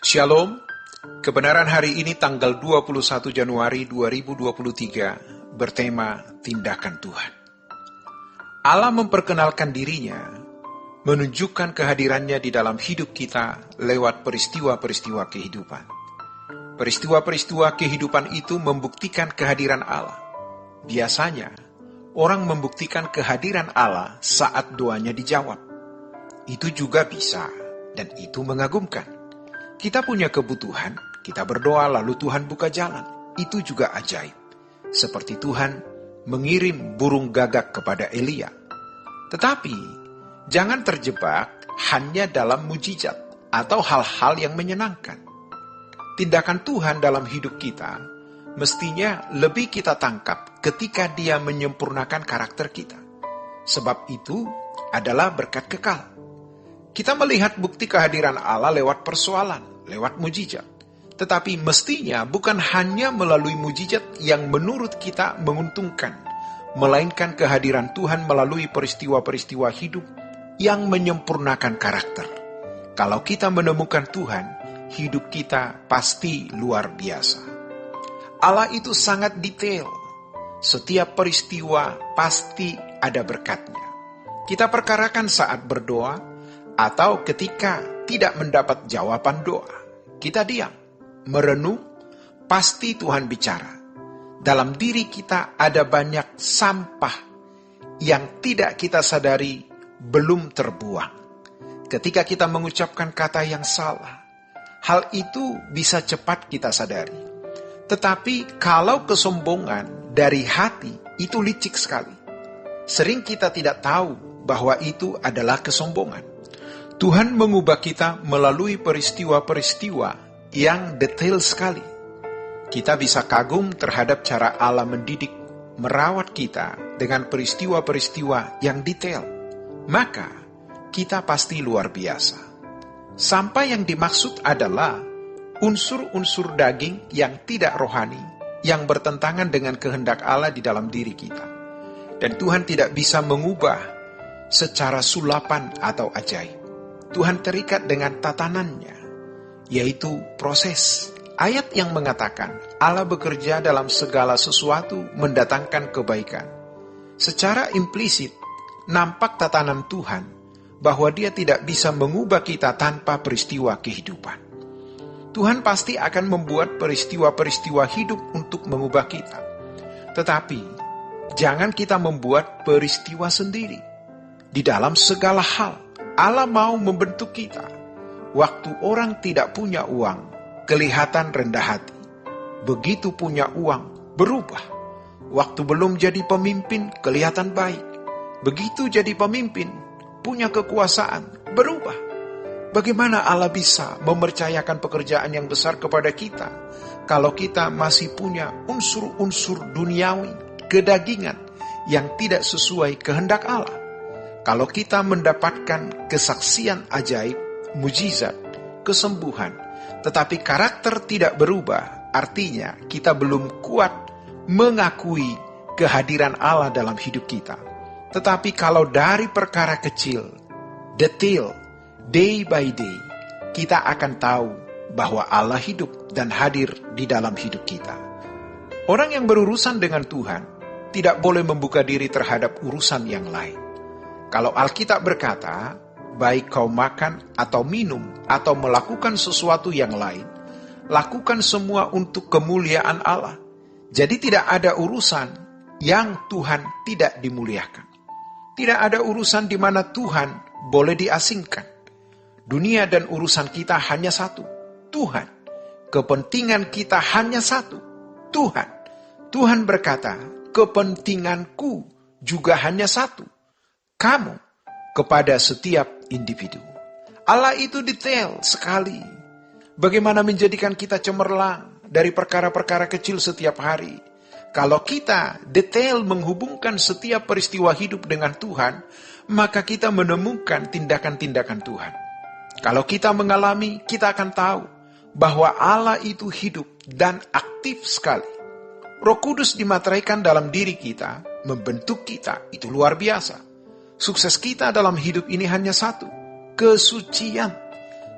Shalom, kebenaran hari ini tanggal 21 Januari 2023 bertema Tindakan Tuhan. Allah memperkenalkan dirinya, menunjukkan kehadirannya di dalam hidup kita lewat peristiwa-peristiwa kehidupan. Peristiwa-peristiwa kehidupan itu membuktikan kehadiran Allah. Biasanya, orang membuktikan kehadiran Allah saat doanya dijawab. Itu juga bisa, dan itu mengagumkan. Kita punya kebutuhan, kita berdoa lalu Tuhan buka jalan. Itu juga ajaib. Seperti Tuhan mengirim burung gagak kepada Elia. Tetapi, jangan terjebak hanya dalam mujizat atau hal-hal yang menyenangkan. Tindakan Tuhan dalam hidup kita mestinya lebih kita tangkap ketika Dia menyempurnakan karakter kita. Sebab itu adalah berkat kekal. Kita melihat bukti kehadiran Allah lewat persoalan, lewat mujizat. Tetapi mestinya bukan hanya melalui mujizat yang menurut kita menguntungkan, melainkan kehadiran Tuhan melalui peristiwa-peristiwa hidup yang menyempurnakan karakter. Kalau kita menemukan Tuhan, hidup kita pasti luar biasa. Allah itu sangat detail. Setiap peristiwa pasti ada berkatnya. Kita perkarakan saat berdoa, atau ketika tidak mendapat jawaban doa, kita diam, merenung, pasti Tuhan bicara. Dalam diri kita ada banyak sampah yang tidak kita sadari belum terbuang. Ketika kita mengucapkan kata yang salah, hal itu bisa cepat kita sadari. Tetapi kalau kesombongan dari hati itu licik sekali. Sering kita tidak tahu bahwa itu adalah kesombongan. Tuhan mengubah kita melalui peristiwa-peristiwa yang detail sekali. Kita bisa kagum terhadap cara Allah mendidik, merawat kita dengan peristiwa-peristiwa yang detail. Maka, kita pasti luar biasa. Sampai yang dimaksud adalah unsur-unsur daging yang tidak rohani, yang bertentangan dengan kehendak Allah di dalam diri kita. Dan Tuhan tidak bisa mengubah secara sulapan atau ajaib. Tuhan terikat dengan tatanannya, yaitu proses. Ayat yang mengatakan Allah bekerja dalam segala sesuatu mendatangkan kebaikan. Secara implisit, nampak tatanan Tuhan bahwa Dia tidak bisa mengubah kita tanpa peristiwa kehidupan. Tuhan pasti akan membuat peristiwa-peristiwa hidup untuk mengubah kita. Tetapi, jangan kita membuat peristiwa sendiri. Di dalam segala hal, Allah mau membentuk kita. Waktu orang tidak punya uang, kelihatan rendah hati. Begitu punya uang, berubah. Waktu belum jadi pemimpin, kelihatan baik. Begitu jadi pemimpin, punya kekuasaan, berubah. Bagaimana Allah bisa mempercayakan pekerjaan yang besar kepada kita, kalau kita masih punya unsur-unsur duniawi, kedagingan, yang tidak sesuai kehendak Allah? Kalau kita mendapatkan kesaksian ajaib, mujizat, kesembuhan, tetapi karakter tidak berubah, artinya kita belum kuat mengakui kehadiran Allah dalam hidup kita. Tetapi kalau dari perkara kecil, detail, day by day, kita akan tahu bahwa Allah hidup dan hadir di dalam hidup kita. Orang yang berurusan dengan Tuhan tidak boleh membuka diri terhadap urusan yang lain. Kalau Alkitab berkata, baik kau makan atau minum atau melakukan sesuatu yang lain, lakukan semua untuk kemuliaan Allah. Jadi tidak ada urusan yang Tuhan tidak dimuliakan. Tidak ada urusan di mana Tuhan boleh diasingkan. Dunia dan urusan kita hanya satu, Tuhan. Kepentingan kita hanya satu, Tuhan. Tuhan berkata, kepentinganku juga hanya satu, kamu, kepada setiap individu. Allah itu detail sekali. Bagaimana menjadikan kita cemerlang dari perkara-perkara kecil setiap hari. Kalau kita detail menghubungkan setiap peristiwa hidup dengan Tuhan, maka kita menemukan tindakan-tindakan Tuhan. Kalau kita mengalami, kita akan tahu bahwa Allah itu hidup dan aktif sekali. Roh Kudus dimateraikan dalam diri kita, membentuk kita, itu luar biasa. Sukses kita dalam hidup ini hanya satu, kesucian.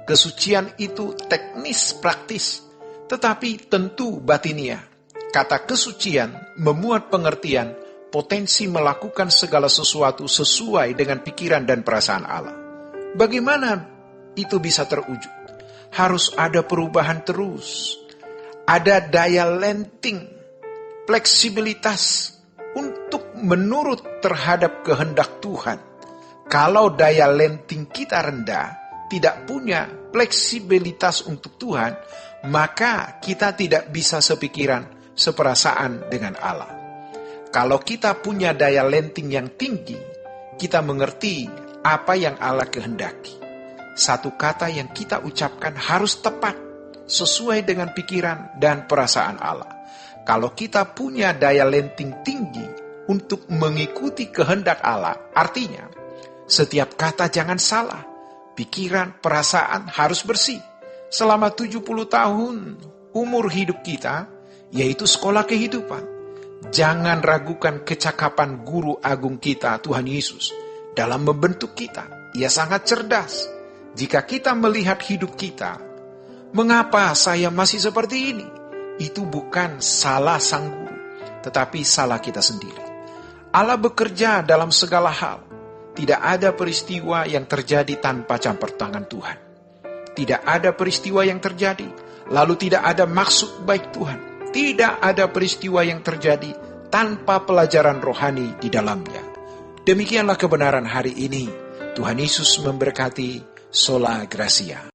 Kesucian itu teknis praktis, tetapi tentu batiniah. Kata kesucian memuat pengertian potensi melakukan segala sesuatu sesuai dengan pikiran dan perasaan Allah. Bagaimana itu bisa terwujud? Harus ada perubahan terus. Ada daya lenting, fleksibilitas untuk menurut terhadap kehendak Tuhan. Kalau daya lenting kita rendah, tidak punya fleksibilitas untuk Tuhan, maka kita tidak bisa sepikiran, seperasaan dengan Allah. Kalau kita punya daya lenting yang tinggi, kita mengerti apa yang Allah kehendaki. Satu kata yang kita ucapkan harus tepat, sesuai dengan pikiran dan perasaan Allah. Kalau kita punya daya lenting tinggi untuk mengikuti kehendak Allah, artinya setiap kata jangan salah, pikiran, perasaan harus bersih. Selama 70 tahun umur hidup kita, yaitu sekolah kehidupan. Jangan ragukan kecakapan guru agung kita, Tuhan Yesus, dalam membentuk kita. Ia sangat cerdas. Jika kita melihat hidup kita, mengapa saya masih seperti ini? Itu bukan salah sang guru, tetapi salah kita sendiri. Allah bekerja dalam segala hal. Tidak ada peristiwa yang terjadi tanpa campur tangan Tuhan. Tidak ada peristiwa yang terjadi, lalu tidak ada maksud baik Tuhan. Tidak ada peristiwa yang terjadi tanpa pelajaran rohani di dalamnya. Demikianlah kebenaran hari ini. Tuhan Yesus memberkati. Sola Gracia.